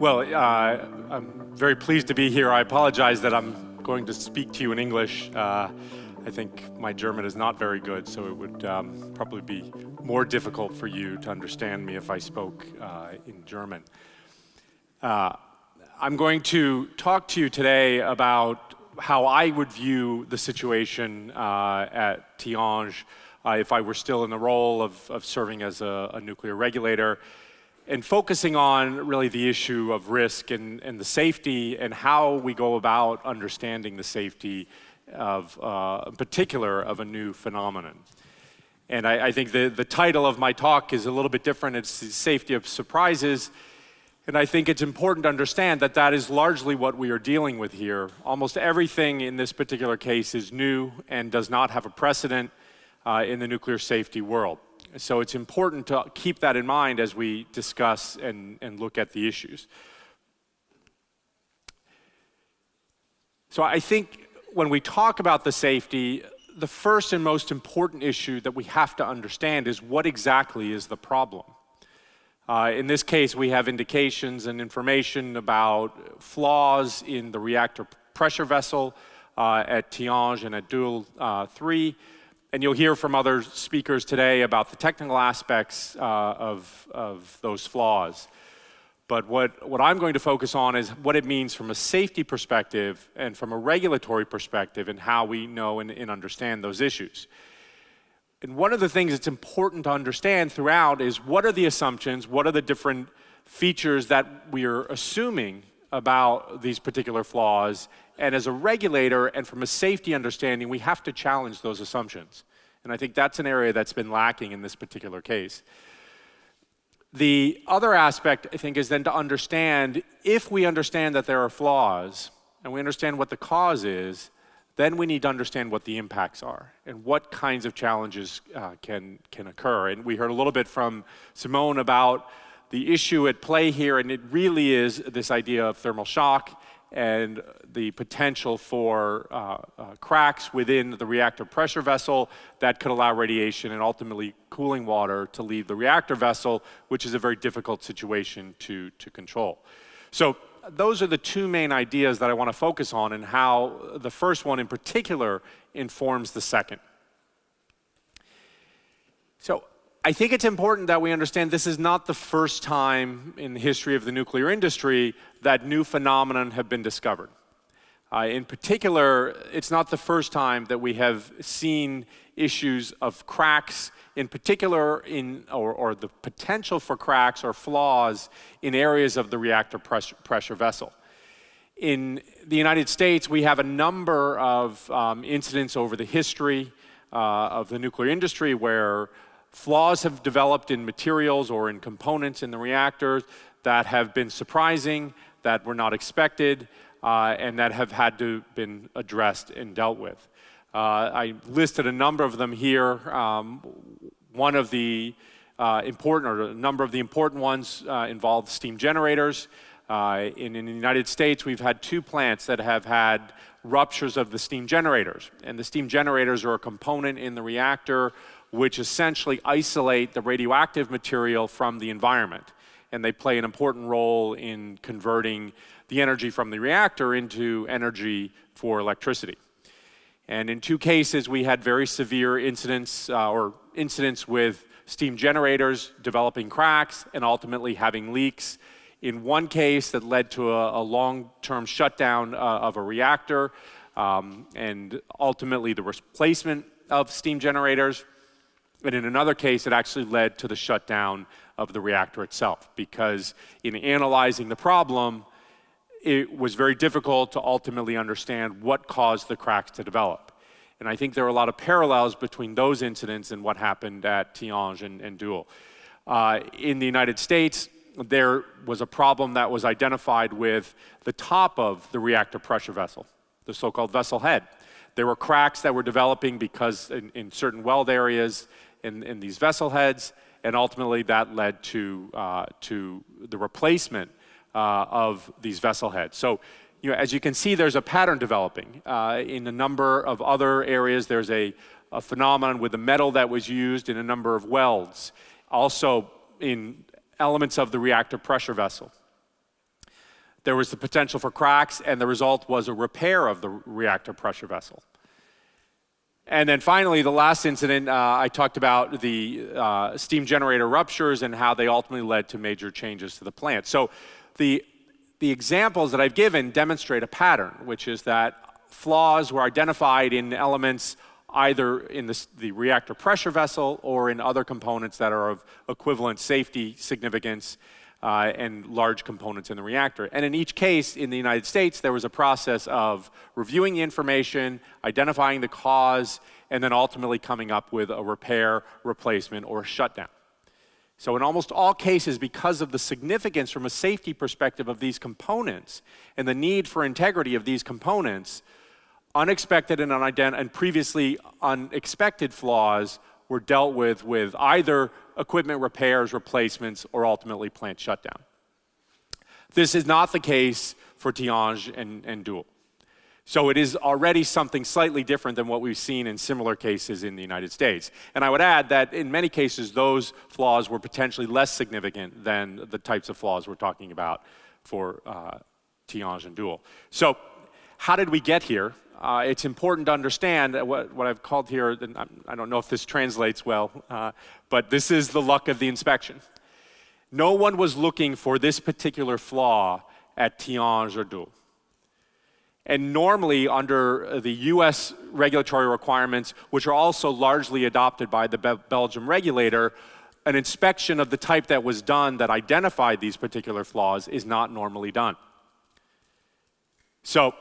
Well, I'm very pleased to be here. I apologize that I'm going to speak to you in English. I think my German is not very good, so it would probably be more difficult for you to understand me if I spoke in German. I'm going to talk to you today about how I would view the situation at Tihange if I were still in the role of serving as a nuclear regulator, and focusing on really the issue of risk and the safety and how we go about understanding the safety of, in particular, of a new phenomenon. And I think the title of my talk is a little bit different. It's the safety of surprises. And I think it's important to understand that that is largely what we are dealing with here. Almost everything in this particular case is new and does not have a precedent in the nuclear safety world. So it's important to keep that in mind as we discuss and look at the issues. So I think when we talk about the safety, the first and most important issue that we have to understand is what exactly is the problem. In this case, we have indications and information about flaws in the reactor pressure vessel at Tihange and at Doel 3. And you'll hear from other speakers today about the technical aspects of those flaws. But what I'm going to focus on is what it means from a safety perspective and from a regulatory perspective and how we know and understand those issues. And one of the things that's important to understand throughout is what are the assumptions, what are the different features that we are assuming about these particular flaws. And as a regulator and from a safety understanding, we have to challenge those assumptions. And I think that's an area that's been lacking in this particular case. The other aspect, I think, is then to understand, if we understand that there are flaws and we understand what the cause is, then we need to understand what the impacts are and what kinds of challenges can occur. And we heard a little bit from Simone about the issue at play here, and it really is this idea of thermal shock and the potential for cracks within the reactor pressure vessel that could allow radiation and ultimately cooling water to leave the reactor vessel, which is a very difficult situation to control. So those are the two main ideas that I want to focus on, and how the first one in particular informs the second. So I think it's important that we understand this is not the first time in the history of the nuclear industry that new phenomena have been discovered. In particular, it's not the first time that we have seen issues of cracks, in particular or the potential for cracks or flaws in areas of the reactor pressure vessel. In the United States, we have a number of incidents over the history of the nuclear industry where flaws have developed in materials or in components in the reactors that have been surprising, that were not expected, and that have had to been addressed and dealt with. I listed a number of them here. One of the a number of the important ones involve steam generators. In the United States, we've had two plants that have had ruptures of the steam generators. And the steam generators are a component in the reactor which essentially isolate the radioactive material from the environment. And they play an important role in converting the energy from the reactor into energy for electricity. And in two cases, we had very severe incidents with steam generators developing cracks and ultimately having leaks. In one case that led to a long-term shutdown of a reactor and ultimately the replacement of steam generators. And in another case, it actually led to the shutdown of the reactor itself, because in analyzing the problem, it was very difficult to ultimately understand what caused the cracks to develop. And I think there are a lot of parallels between those incidents and what happened at Tihange and Doel. In the United States, there was a problem that was identified with the top of the reactor pressure vessel, the so-called vessel head. There were cracks that were developing because in certain weld areas in these vessel heads, and ultimately that led to the replacement of these vessel heads. So, as you can see, there's a pattern developing. In a number of other areas, there's a phenomenon with the metal that was used in a number of welds, also in elements of the reactor pressure vessel. there was the potential for cracks, and the result was a repair of the reactor pressure vessel. And then finally, the last incident, I talked about the steam generator ruptures and how they ultimately led to major changes to the plant. So the examples that I've given demonstrate a pattern, which is that flaws were identified in elements either in the reactor pressure vessel or in other components that are of equivalent safety significance and large components in the reactor. And in each case, in the United States, there was a process of reviewing the information, identifying the cause, and then ultimately coming up with a repair, replacement, or shutdown. So in almost all cases, because of the significance from a safety perspective of these components and the need for integrity of these components, unexpected and previously unexpected flaws were dealt with either equipment repairs, replacements, or ultimately plant shutdown. This is not the case for Tihange and Doel. So it is already something slightly different than what we've seen in similar cases in the United States. And I would add that in many cases, those flaws were potentially less significant than the types of flaws we're talking about for Tihange and Doel. So how did we get here? It's important to understand what I've called here, and I don't know if this translates well, but this is the luck of the inspection. No one was looking for this particular flaw at Tihange or Doel. And normally under the US regulatory requirements, which are also largely adopted by the Belgian regulator, an inspection of the type that was done that identified these particular flaws is not normally done. So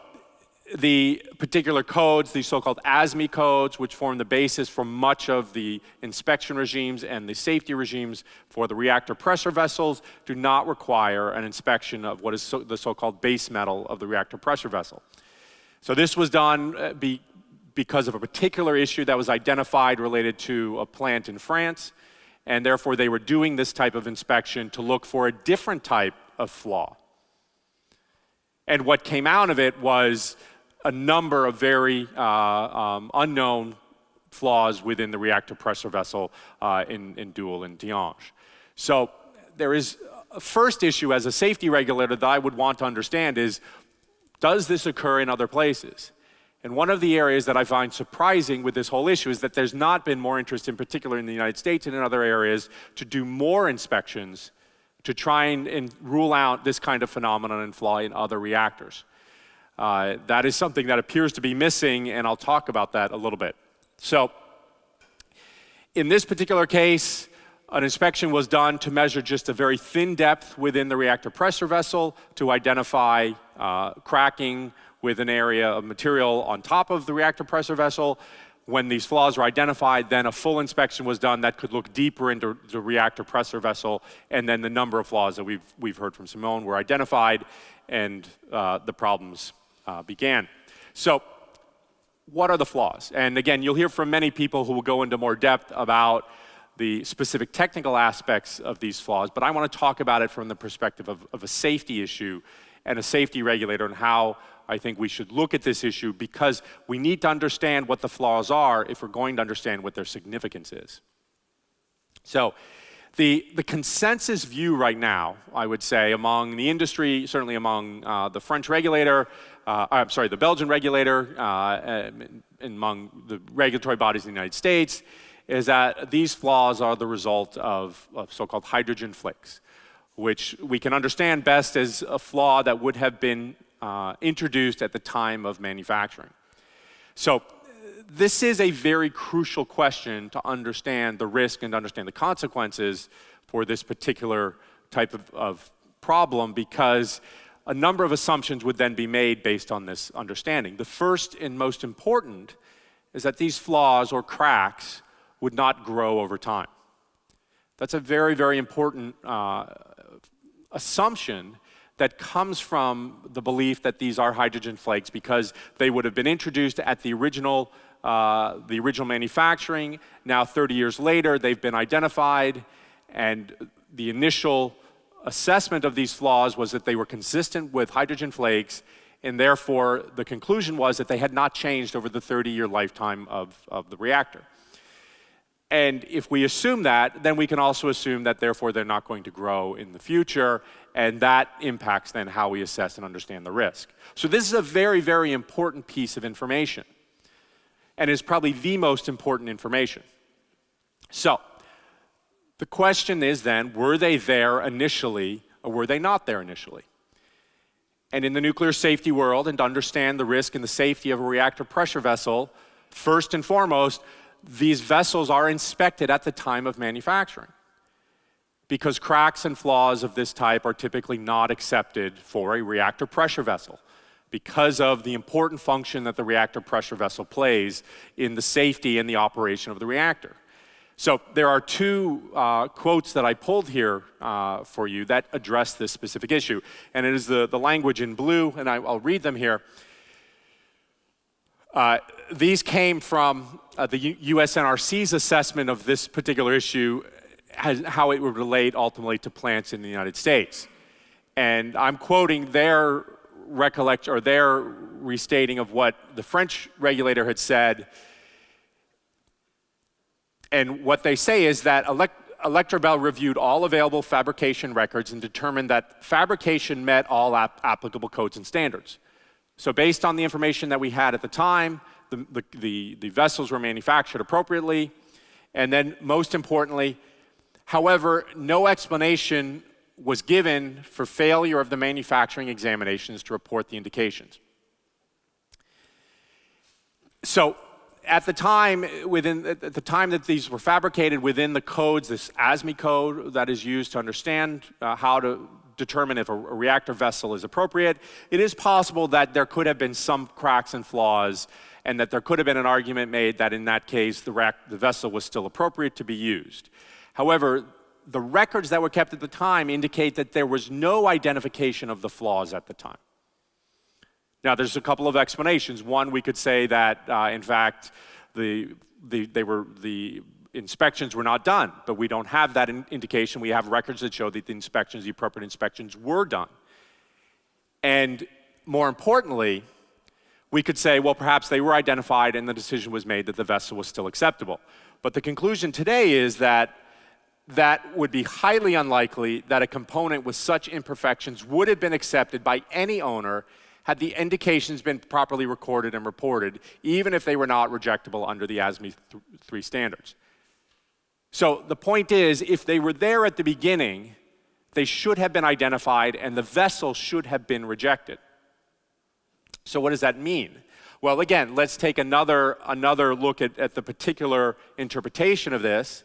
the particular codes, the so-called ASME codes, which form the basis for much of the inspection regimes and the safety regimes for the reactor pressure vessels, do not require an inspection of what is the so-called base metal of the reactor pressure vessel. So this was done because of a particular issue that was identified related to a plant in France, and therefore they were doing this type of inspection to look for a different type of flaw. And what came out of it was a number of very unknown flaws within the reactor pressure vessel in Doel and Tihange. So there is a first issue as a safety regulator that I would want to understand is, does this occur in other places? And one of the areas that I find surprising with this whole issue is that there's not been more interest, in particular in the United States and in other areas, to do more inspections to try and rule out this kind of phenomenon and flaw in other reactors. That is something that appears to be missing, and I'll talk about that a little bit. So in this particular case, an inspection was done to measure just a very thin depth within the reactor pressure vessel to identify cracking with an area of material on top of the reactor pressure vessel. When these flaws were identified, then a full inspection was done that could look deeper into the reactor pressure vessel, and then the number of flaws that we've heard from Simone were identified, and the problems began. So what are the flaws? And again, you'll hear from many people who will go into more depth about the specific technical aspects of these flaws, but I want to talk about it from the perspective of a safety issue and a safety regulator, and how I think we should look at this issue, because we need to understand what the flaws are if we're going to understand what their significance is. So the consensus view right now, I would say, among the industry, certainly among the French regulator, the Belgian regulator, among the regulatory bodies in the United States, is that these flaws are the result of so-called hydrogen flakes, which we can understand best as a flaw that would have been introduced at the time of manufacturing. So this is a very crucial question to understand the risk and to understand the consequences for this particular type of problem, because a number of assumptions would then be made based on this understanding. The first and most important is that these flaws or cracks would not grow over time. That's a very, very important assumption that comes from the belief that these are hydrogen flakes, because they would have been introduced at the original manufacturing. Now, 30 years later, they've been identified, and the initial assessment of these flaws was that they were consistent with hydrogen flakes, and therefore the conclusion was that they had not changed over the 30-year lifetime of the reactor. And if we assume that, then we can also assume that therefore they're not going to grow in the future, and that impacts then how we assess and understand the risk. So this is a very, very important piece of information, and is probably the most important information. So the question is then, were they there initially, or were they not there initially? And in the nuclear safety world, and to understand the risk and the safety of a reactor pressure vessel, first and foremost, these vessels are inspected at the time of manufacturing, because cracks and flaws of this type are typically not accepted for a reactor pressure vessel, because of the important function that the reactor pressure vessel plays in the safety and the operation of the reactor. So there are two quotes that I pulled here for you that address this specific issue. And it is the language in blue, and I'll read them here. These came from the US NRC's assessment of this particular issue, how it would relate ultimately to plants in the United States. And I'm quoting their recollection, or their restating of what the French regulator had said. And what they say is that Electrabel reviewed all available fabrication records and determined that fabrication met all applicable codes and standards. So based on the information that we had at the time, the vessels were manufactured appropriately. And then most importantly, however, no explanation was given for failure of the manufacturing examinations to report the indications. So at the time that these were fabricated within the codes, this ASME code that is used to understand how to determine if a reactor vessel is appropriate, it is possible that there could have been some cracks and flaws, and that there could have been an argument made that in that case the vessel was still appropriate to be used. However, the records that were kept at the time indicate that there was no identification of the flaws at the time. Now, there's a couple of explanations. One, we could say that, in fact, the inspections were not done, but we don't have that indication. We have records that show that the appropriate inspections were done. And more importantly, we could say, well, perhaps they were identified and the decision was made that the vessel was still acceptable. But the conclusion today is that that would be highly unlikely that a component with such imperfections would have been accepted by any owner had the indications been properly recorded and reported, even if they were not rejectable under the ASME 3 standards. So the point is, if they were there at the beginning, they should have been identified and the vessel should have been rejected. So what does that mean? Well, again, let's take another look at the particular interpretation of this.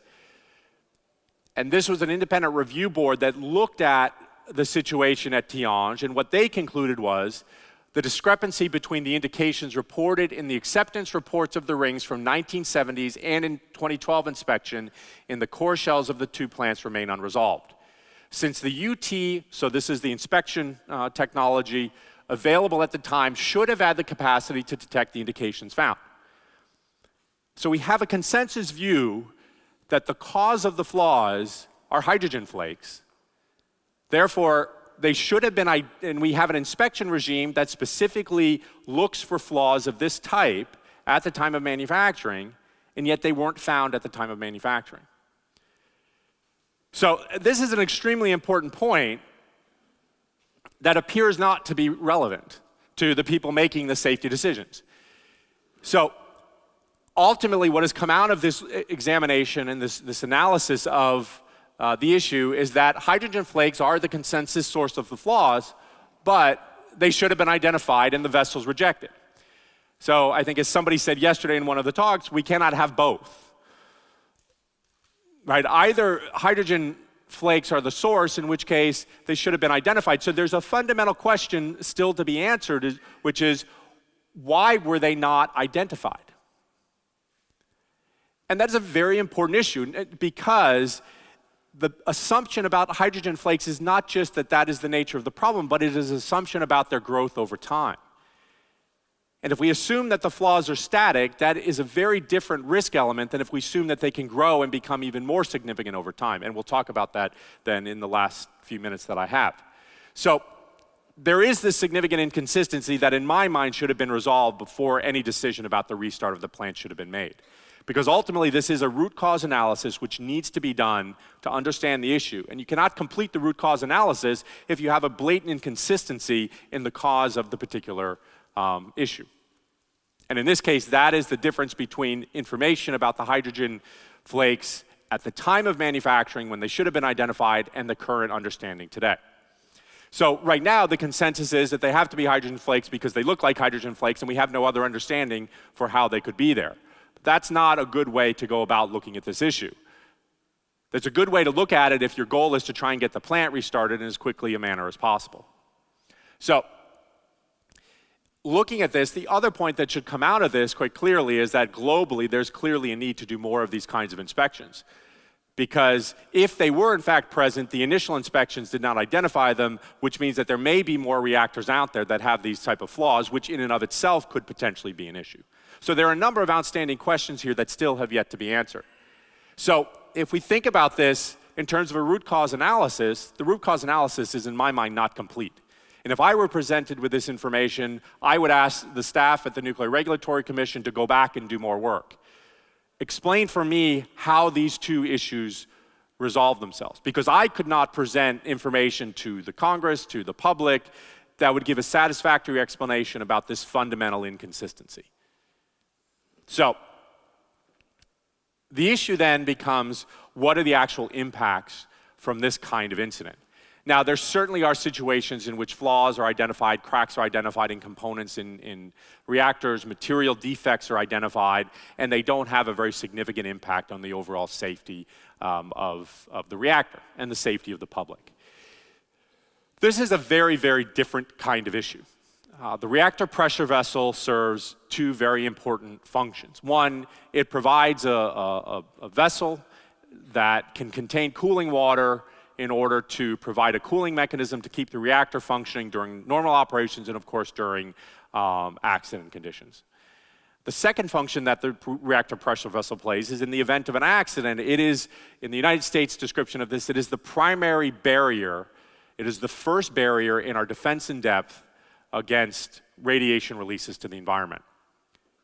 And this was an independent review board that looked at the situation at Tihange, and what they concluded was the discrepancy between the indications reported in the acceptance reports of the rings from 1970s and in 2012 inspection in the core shells of the two plants remain unresolved. Since the UT, so this is the inspection technology available at the time, should have had the capacity to detect the indications found. So we have a consensus view that the cause of the flaws are hydrogen flakes. Therefore, they should have been, and we have an inspection regime that specifically looks for flaws of this type at the time of manufacturing, and yet they weren't found at the time of manufacturing. So this is an extremely important point that appears not to be relevant to the people making the safety decisions. So ultimately, what has come out of this examination and this analysis of the issue is that hydrogen flakes are the consensus source of the flaws, but they should have been identified and the vessels rejected. So I think, as somebody said yesterday in one of the talks, we cannot have both. Right? Either hydrogen flakes are the source, in which case they should have been identified. So there's a fundamental question still to be answered, which is, why were they not identified? And that's a very important issue, because the assumption about hydrogen flakes is not just that that is the nature of the problem, but it is an assumption about their growth over time. And if we assume that the flaws are static, that is a very different risk element than if we assume that they can grow and become even more significant over time. And we'll talk about that then in the last few minutes that I have. So there is this significant inconsistency that in my mind should have been resolved before any decision about the restart of the plant should have been made. Because ultimately this is a root cause analysis which needs to be done to understand the issue. And you cannot complete the root cause analysis if you have a blatant inconsistency in the cause of the particular issue. And in this case, that is the difference between information about the hydrogen flakes at the time of manufacturing when they should have been identified and the current understanding today. So right now, the consensus is that they have to be hydrogen flakes because they look like hydrogen flakes and we have no other understanding for how they could be there. But that's not a good way to go about looking at this issue. There's a good way to look at it if your goal is to try and get the plant restarted in as quickly a manner as possible. So, looking at this, the other point that should come out of this quite clearly is that globally there's clearly a need to do more of these kinds of inspections. Because if they were in fact present, the initial inspections did not identify them, which means that there may be more reactors out there that have these type of flaws, which in and of itself could potentially be an issue. So there are a number of outstanding questions here that still have yet to be answered. So if we think about this in terms of a root cause analysis, the root cause analysis is in my mind not complete. And if I were presented with this information, I would ask the staff at the Nuclear Regulatory Commission to go back and do more work. Explain for me how these two issues resolve themselves. Because I could not present information to the Congress, to the public, that would give a satisfactory explanation about this fundamental inconsistency. So, the issue then becomes, what are the actual impacts from this kind of incident? Now, there certainly are situations in which flaws are identified, cracks are identified in components in reactors, material defects are identified, and they don't have a very significant impact on the overall safety of the reactor and the safety of the public. This is a very, very different kind of issue. The reactor pressure vessel serves two very important functions. One, it provides a vessel that can contain cooling water in order to provide a cooling mechanism to keep the reactor functioning during normal operations and, of course, during accident conditions. The second function that the reactor pressure vessel plays is in the event of an accident. It is, in the United States description of this, it is the primary barrier. It is the first barrier in our defense in depth against radiation releases to the environment.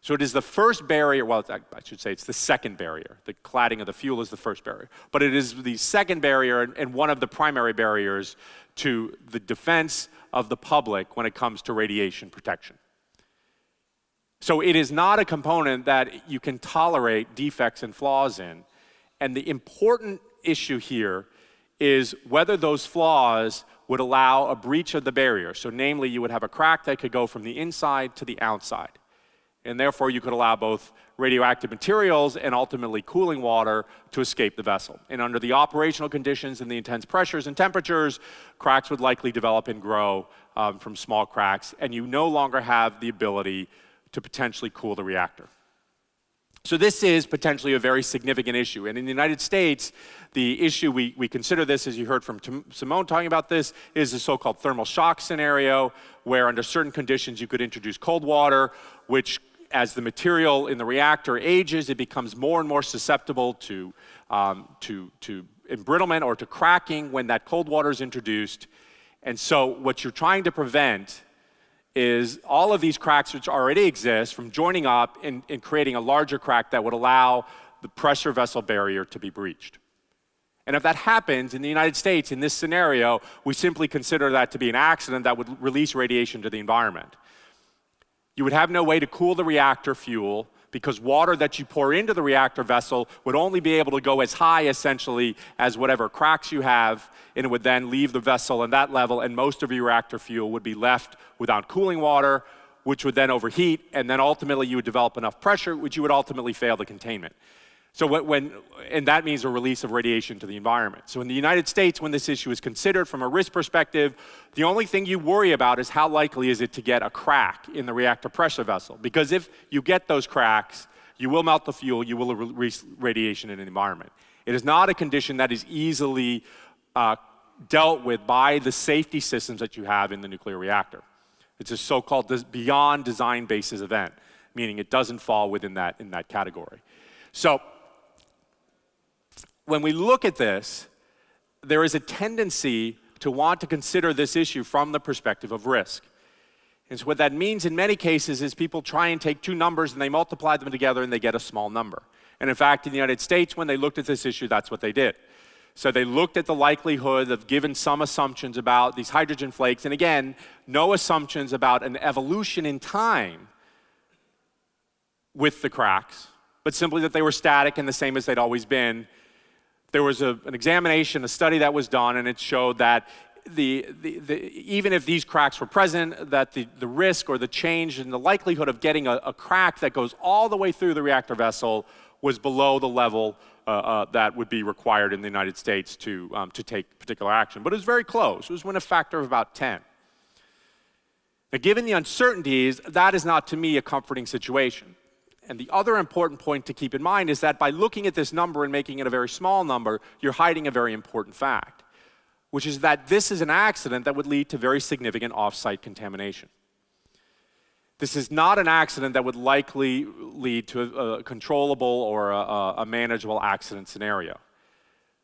So it is the first barrier, well, I should say it's the second barrier. The cladding of the fuel is the first barrier. But it is the second barrier and one of the primary barriers to the defense of the public when it comes to radiation protection. So it is not a component that you can tolerate defects and flaws in. And the important issue here is whether those flaws would allow a breach of the barrier. So namely, you would have a crack that could go from the inside to the outside. And therefore, you could allow both radioactive materials and ultimately cooling water to escape the vessel. And under the operational conditions and the intense pressures and temperatures, cracks would likely develop and grow from small cracks, and you no longer have the ability to potentially cool the reactor. So this is potentially a very significant issue. And in the United States, the issue we consider this, as you heard from Simone talking about this, is the so-called thermal shock scenario, where under certain conditions you could introduce cold water, which as the material in the reactor ages, it becomes more and more susceptible to embrittlement or to cracking when that cold water is introduced. And so what you're trying to prevent is all of these cracks which already exist from joining up and creating a larger crack that would allow the pressure vessel barrier to be breached. And if that happens in the United States, in this scenario, we simply consider that to be an accident that would release radiation to the environment. You would have no way to cool the reactor fuel because water that you pour into the reactor vessel would only be able to go as high, essentially, as whatever cracks you have, and it would then leave the vessel at that level, and most of your reactor fuel would be left without cooling water, which would then overheat, and then ultimately you would develop enough pressure, which you would ultimately fail the containment. So and that means a release of radiation to the environment. So in the United States, when this issue is considered from a risk perspective, the only thing you worry about is how likely is it to get a crack in the reactor pressure vessel. Because if you get those cracks, you will melt the fuel, you will release radiation in the environment. It is not a condition that is easily dealt with by the safety systems that you have in the nuclear reactor. It's a so-called beyond design basis event, meaning it doesn't fall within that category. So, when we look at this, there is a tendency to want to consider this issue from the perspective of risk. And so what that means in many cases is people try and take two numbers and they multiply them together and they get a small number. And in fact, in the United States, when they looked at this issue, that's what they did. So they looked at the likelihood of given some assumptions about these hydrogen flakes, and again, no assumptions about an evolution in time with the cracks, but simply that they were static and the same as they'd always been. There was an examination, a study that was done, and it showed that even if these cracks were present, that the risk or the change in the likelihood of getting a crack that goes all the way through the reactor vessel was below the level that would be required in the United States to take particular action. But it was very close. It was within a factor of about 10. Now, given the uncertainties, that is not, to me, a comforting situation. And the other important point to keep in mind is that by looking at this number and making it a very small number, you're hiding a very important fact, which is that this is an accident that would lead to very significant off-site contamination. This is not an accident that would likely lead to a controllable or a manageable accident scenario.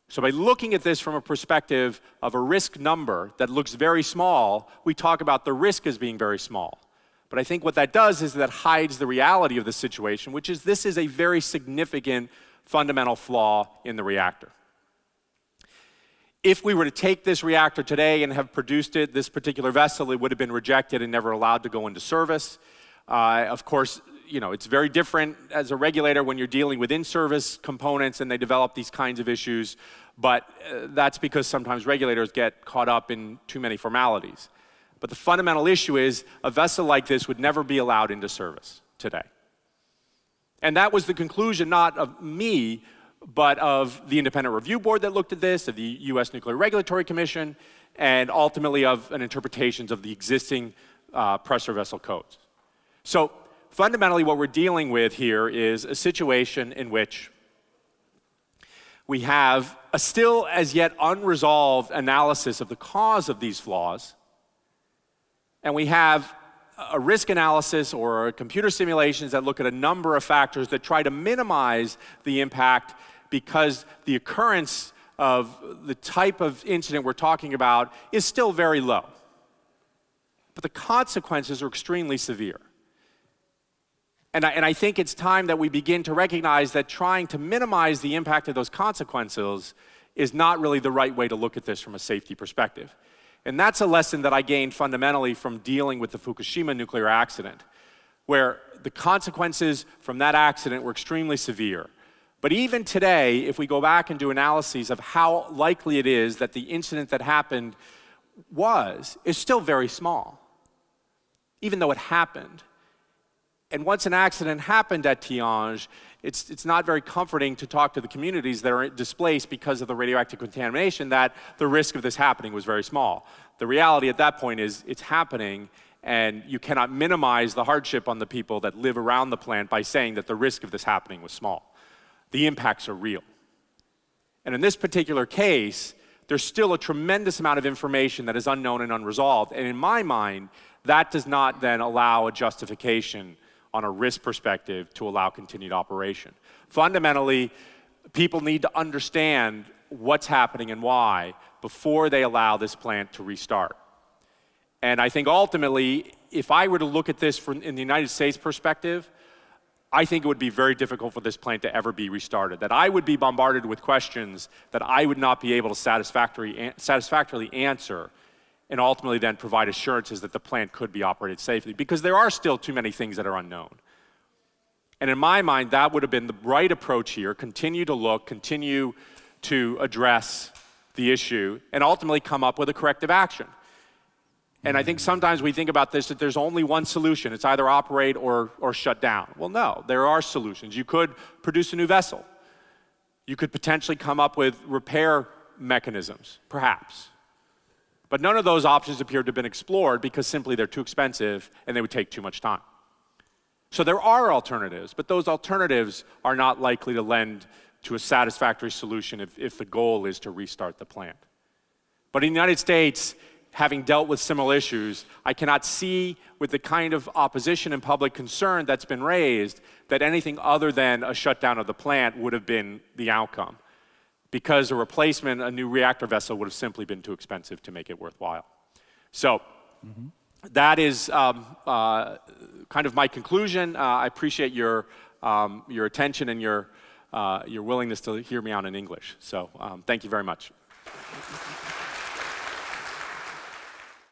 So by looking at this from a perspective of a risk number that looks very small, we talk about the risk as being very small. But I think what that does is that hides the reality of the situation, which is this is a very significant fundamental flaw in the reactor. If we were to take this reactor today and have produced it, this particular vessel, it would have been rejected and never allowed to go into service. Of course, it's very different as a regulator when you're dealing with in-service components and they develop these kinds of issues, but that's because sometimes regulators get caught up in too many formalities. But the fundamental issue is a vessel like this would never be allowed into service today. And that was the conclusion not of me, but of the independent review board that looked at this, of the U.S. Nuclear Regulatory Commission, and ultimately of an interpretations of the existing pressure vessel codes. So fundamentally what we're dealing with here is a situation in which we have a still as yet unresolved analysis of the cause of these flaws, and we have a risk analysis or computer simulations that look at a number of factors that try to minimize the impact because the occurrence of the type of incident we're talking about is still very low. But the consequences are extremely severe. And I think it's time that we begin to recognize that trying to minimize the impact of those consequences is not really the right way to look at this from a safety perspective. And that's a lesson that I gained fundamentally from dealing with the Fukushima nuclear accident, where the consequences from that accident were extremely severe. But even today, if we go back and do analyses of how likely it is that the incident that happened is still very small, even though it happened. And once an accident happened at Tihange, it's not very comforting to talk to the communities that are displaced because of the radioactive contamination that the risk of this happening was very small. The reality at that point is it's happening, and you cannot minimize the hardship on the people that live around the plant by saying that the risk of this happening was small. The impacts are real. And in this particular case, there's still a tremendous amount of information that is unknown and unresolved. And in my mind, that does not then allow a justification on a risk perspective to allow continued operation. Fundamentally, people need to understand what's happening and why before they allow this plant to restart. And I think ultimately, if I were to look at this in the United States perspective, I think it would be very difficult for this plant to ever be restarted, that I would be bombarded with questions that I would not be able to satisfactorily answer, and ultimately then provide assurances that the plant could be operated safely, because there are still too many things that are unknown. And in my mind, that would have been the right approach here: continue to look, continue to address the issue, and ultimately come up with a corrective action. And I think sometimes we think about this, that there's only one solution. It's either operate or shut down. Well, no, there are solutions. You could produce a new vessel. You could potentially come up with repair mechanisms, perhaps. But none of those options appear to have been explored because simply they're too expensive and they would take too much time. So there are alternatives, but those alternatives are not likely to lend to a satisfactory solution if the goal is to restart the plant. But in the United States, having dealt with similar issues, I cannot see, with the kind of opposition and public concern that's been raised, that anything other than a shutdown of the plant would have been the outcome. because a replacement, a new reactor vessel, would have simply been too expensive to make it worthwhile. So that is kind of my conclusion. I appreciate your attention and your willingness to hear me out in English. So thank you very much.